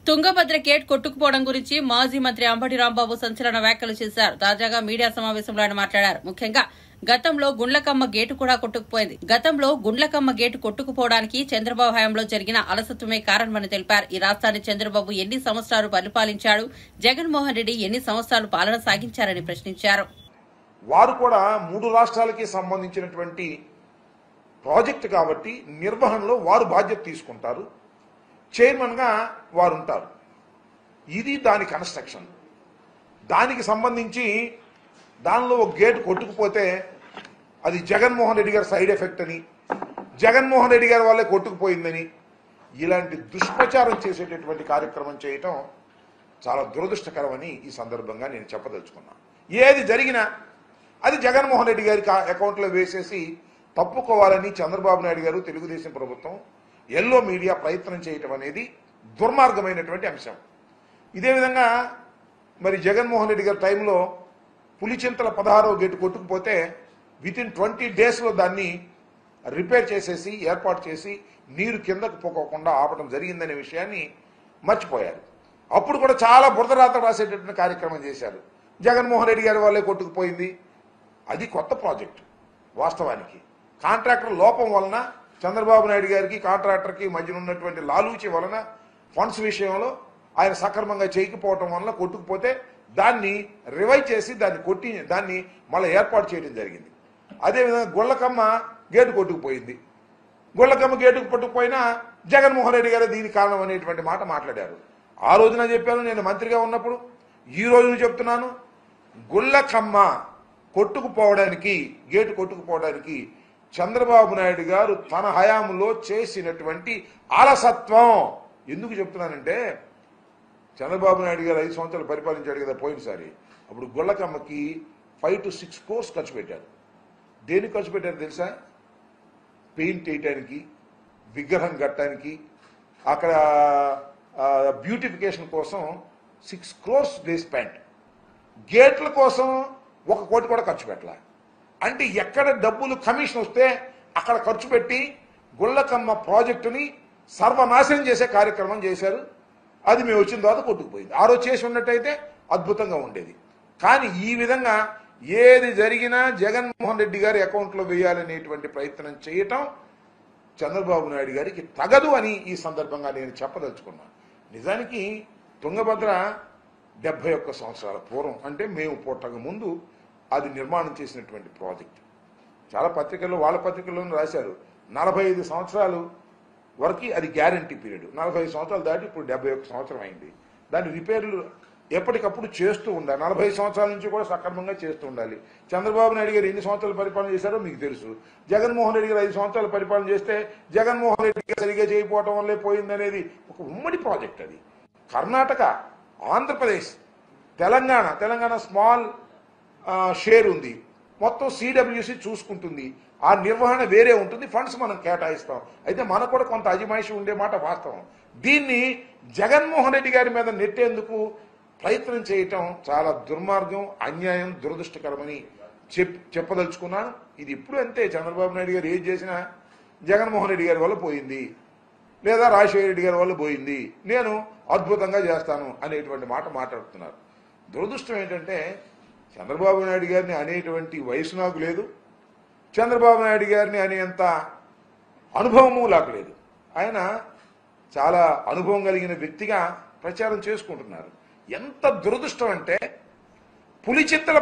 Tungabhadra gate కొట్టుకుపోవడం గురించి మాజీ మంత్రి అంబటి రాంబాబు సంచలన వ్యాఖ్యలు చేశారు. తాజాగా మీడియా సమావేశంలో ఆయన మాట్లాడారు. ముఖ్యంగా గతంలో గుండ్లకమ్మ గేటు కూడా కొట్టుకుపోయింది. గతంలో గుండ్లకమ్మ గేటు కొట్టుకుపోవడానికి చంద్రబాబు హయాంలో జరిగిన అలసత్వమే కారణమని తెలిపారు. ఈ రాష్ట్రాన్ని చంద్రబాబు ఎన్ని సంవత్సరాలు పరిపాలించాడు, జగన్మోహన్ రెడ్డి ఎన్ని సంవత్సరాలు పాలన సాగించారని ప్రశ్నించారు. వారు కూడా 3 రాష్ట్రాలకి సంబంధించినటువంటి ప్రాజెక్టు కాబట్టి నిర్వహణలో వారు బాధ్యత తీసుకుంటారు. చైర్మన్గా వారు ఉంటారు. ఇది దాని కన్స్ట్రక్షన్. దానికి సంబంధించి దానిలో ఒక గేటు కొట్టుకుపోతే అది జగన్మోహన్ రెడ్డి గారి సైడ్ ఎఫెక్ట్ అని, జగన్మోహన్ రెడ్డి గారి వల్లే కొట్టుకుపోయిందని ఇలాంటి దుష్ప్రచారం చేసేటటువంటి కార్యక్రమం చేయటం చాలా దురదృష్టకరమని ఈ సందర్భంగా నేను చెప్పదలుచుకున్నాను. ఏది జరిగినా అది జగన్మోహన్ రెడ్డి గారి అకౌంట్లో వేసేసి తప్పుకోవాలని చంద్రబాబు నాయుడు గారు, తెలుగుదేశం ప్రభుత్వం, ఎల్లో మీడియా ప్రయత్నం చేయటం అనేది దుర్మార్గమైనటువంటి అంశం. ఇదే విధంగా మరి జగన్మోహన్ రెడ్డి గారి టైంలో పులిచింతల 16వ గేటు కొట్టుకుపోతే వితిన్ 20 డేస్లో దాన్ని రిపేర్ చేసేసి ఏర్పాటు చేసి నీరు కిందకు పోకోకుండా ఆపడం జరిగిందనే విషయాన్ని మర్చిపోయారు. అప్పుడు కూడా చాలా బురదరాత రాసేటటువంటి కార్యక్రమం చేశారు. జగన్మోహన్ రెడ్డి గారి వాళ్ళే కొట్టుకుపోయింది. అది కొత్త ప్రాజెక్టు. వాస్తవానికి కాంట్రాక్టర్ లోపం వలన, చంద్రబాబు నాయుడు గారికి కాంట్రాక్టర్కి మధ్యన ఉన్నటువంటి లాలూచి వలన, ఫండ్స్ విషయంలో ఆయన సక్రమంగా చేయకపోవటం వలన కొట్టుకుపోతే దాన్ని రివైవ్ చేసి దాన్ని మళ్ళీ ఏర్పాటు చేయడం జరిగింది. అదేవిధంగా గుళ్ళకమ్మ గేటు కొట్టుకుపోయింది. గుళ్ళకమ్మ గేటుకు పట్టుకుపోయినా జగన్మోహన్ రెడ్డి గారు దీనికి కారణం అనేటువంటి మాట మాట్లాడారు. ఆ రోజున చెప్పాను, నేను మంత్రిగా ఉన్నప్పుడు. ఈ రోజున చెప్తున్నాను, గుళ్ళకమ్మ కొట్టుకుపోవడానికి, గేటు కొట్టుకుపోవడానికి చంద్రబాబు నాయుడు గారు తన హయాంలో చేసినటువంటి అలసత్వం. ఎందుకు చెప్తున్నానంటే, చంద్రబాబు నాయుడు గారు 5 సంవత్సరాలు పరిపాలించాడు కదా పోయినసారి. అప్పుడు గుళ్ళకమ్మకి 5 to 6 crores ఖర్చు పెట్టారు. దేనికి ఖర్చు పెట్టారు తెలుసా? పెయింట్ వేయటానికి, విగ్రహం కట్టడానికి, అక్కడ బ్యూటిఫికేషన్ కోసం 6 crores దే స్పెండ్. గేట్ల కోసం 1 కోటి కూడా ఖర్చు పెట్టాల. అంటే ఎక్కడ డబ్బులు కమిషన్ వస్తే అక్కడ ఖర్చు పెట్టి గుళ్ళకమ్మ ప్రాజెక్టుని సర్వనాశనం చేసే కార్యక్రమం చేశారు. అది మేము వచ్చిన తర్వాత కొట్టుకుపోయింది. ఆ రోజు చేసి ఉన్నట్టయితే అద్భుతంగా ఉండేది. కానీ ఈ విధంగా ఏది జరిగినా జగన్మోహన్ రెడ్డి గారి అకౌంట్లో వేయాలనేటువంటి ప్రయత్నం చేయటం చంద్రబాబు నాయుడు గారికి తగదు అని ఈ సందర్భంగా నేను చెప్పదలుచుకున్నాను. నిజానికి తుంగభద్ర 71 సంవత్సరాల పూర్వం, అంటే మేము పుట్టక ముందు అది నిర్మాణం చేసినటువంటి ప్రాజెక్ట్. చాలా పత్రికల్లో, వాళ్ళ పత్రికల్లోనూ రాశారు, 45 సంవత్సరాలు వరకు అది గ్యారంటీ పీరియడ్. 45 సంవత్సరాలు దాటి ఇప్పుడు 71 సంవత్సరం అయింది. దాని రిపేర్లు ఎప్పటికప్పుడు చేస్తూ ఉండాలి. 45 సంవత్సరాల నుంచి కూడా సక్రమంగా చేస్తూ ఉండాలి. చంద్రబాబు నాయుడు గారు ఎన్ని సంవత్సరాలు పరిపాలన చేశారో మీకు తెలుసు. జగన్మోహన్ రెడ్డి గారు 5 సంవత్సరాలు పరిపాలన చేస్తే జగన్మోహన్ రెడ్డి గారు సరిగా చేయకపోవటం వల్లే పోయిందనేది ఒక ఉమ్మడి ప్రాజెక్ట్. అది కర్ణాటక, ఆంధ్రప్రదేశ్, తెలంగాణ స్మాల్ షేర్ ఉంది. మొత్తం సిడబ్ల్యూసి చూసుకుంటుంది. ఆ నిర్వహణ వేరే ఉంటుంది. ఫండ్స్ మనం కేటాయిస్తాం. అయితే మనకు కూడా కొంత అజమాయిషి ఉండే మాట వాస్తవం. దీన్ని జగన్మోహన్ రెడ్డి గారి మీద నెట్టేందుకు ప్రయత్నం చేయటం చాలా దుర్మార్గం, అన్యాయం, దురదృష్టకరమని చెప్పదలుచుకున్నాను. ఇది ఇప్పుడు అంతే. చంద్రబాబు నాయుడు గారు ఏది చేసినా జగన్మోహన్ రెడ్డి గారి వల్ల పోయింది, లేదా రాజశేఖర రెడ్డి గారి వల్ల పోయింది, నేను అద్భుతంగా చేస్తాను అనేటువంటి మాట మాట్లాడుతున్నారు. దురదృష్టం ఏంటంటే, చంద్రబాబు నాయుడు గారిని అనేటువంటి వయసు నాకు లేదు, చంద్రబాబు నాయుడు గారిని అనేంత అనుభవము నాకు లేదు. ఆయన చాలా అనుభవం కలిగిన వ్యక్తిగా ప్రచారం చేసుకుంటున్నారు. ఎంత దురదృష్టం అంటే, పులిచింతల